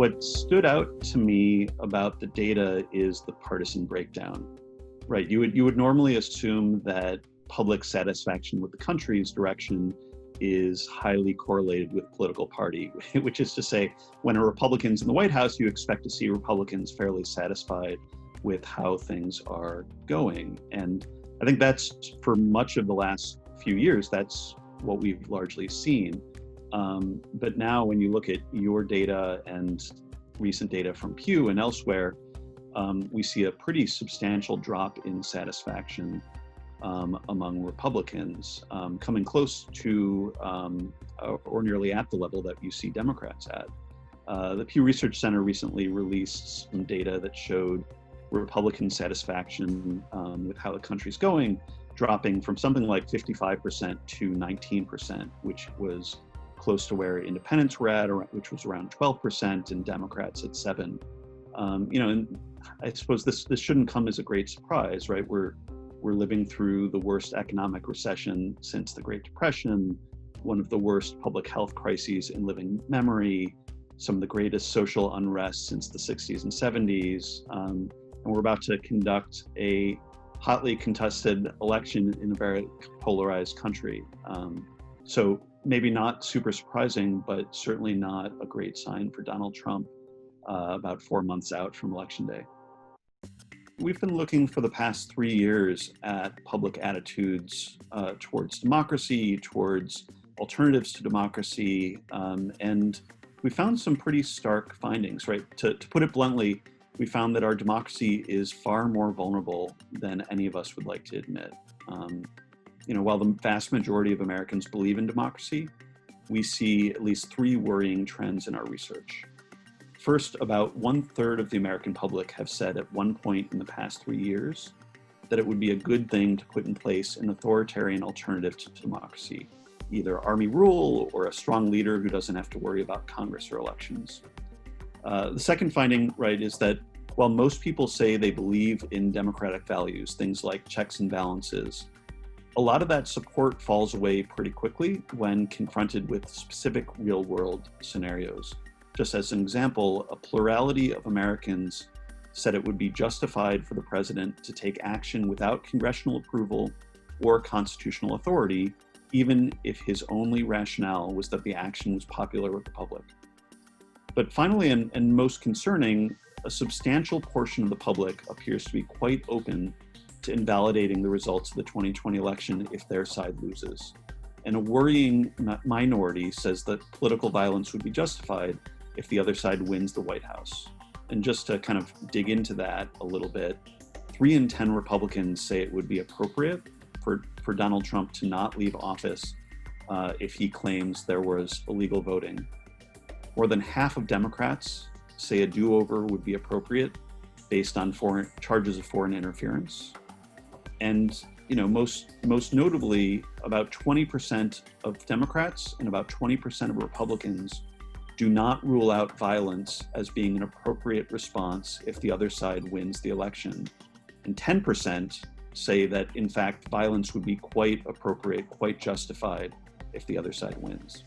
What stood out to me about the data is the partisan breakdown, right? You would normally assume that public satisfaction with the country's direction is highly correlated with political party, which is to say, when a Republican's in the White House, you expect to see Republicans fairly satisfied with how things are going. And I think that's, for much of the last few years, that's what we've largely seen. But now when you look at your data and recent data from Pew and elsewhere, we see a pretty substantial drop in satisfaction among Republicans, coming close to or nearly at the level that you see Democrats at. The Pew Research Center recently released some data that showed Republican satisfaction with how the country's going, dropping from something like 55% to 19%, which was close to where independents were at, which was around 12%, and Democrats at 7%. And I suppose this shouldn't come as a great surprise, right? We're living through the worst economic recession since the Great Depression, one of the worst public health crises in living memory, some of the greatest social unrest since the 60s and 70s, and we're about to conduct a hotly contested election in a very polarized country. So maybe not super surprising, but certainly not a great sign for Donald Trump about 4 months out from Election Day. We've been looking for the past 3 years at public attitudes towards democracy, towards alternatives to democracy, and we found some pretty stark findings, right? To put it bluntly, we found that our democracy is far more vulnerable than any of us would like to admit. While the vast majority of Americans believe in democracy, we see at least 3 worrying trends in our research. First, about 1/3 of the American public have said at one point in the past 3 years that it would be a good thing to put in place an authoritarian alternative to democracy, either army rule or a strong leader who doesn't have to worry about Congress or elections. The second finding, right, is that while most people say they believe in democratic values, things like checks and balances, a lot of that support falls away pretty quickly when confronted with specific real-world scenarios. Just as an example, a plurality of Americans said it would be justified for the president to take action without congressional approval or constitutional authority, even if his only rationale was that the action was popular with the public. But finally, and most concerning, a substantial portion of the public appears to be quite open to invalidating the results of the 2020 election if their side loses. And a worrying minority says that political violence would be justified if the other side wins the White House. And just to kind of dig into that a little bit, 3 in 10 Republicans say it would be appropriate for Donald Trump to not leave office if he claims there was illegal voting. More than half of Democrats say a do-over would be appropriate based on charges of foreign interference. And most notably, about 20% of Democrats and about 20% of Republicans do not rule out violence as being an appropriate response if the other side wins the election. And 10% say that, in fact, violence would be quite appropriate, quite justified if the other side wins.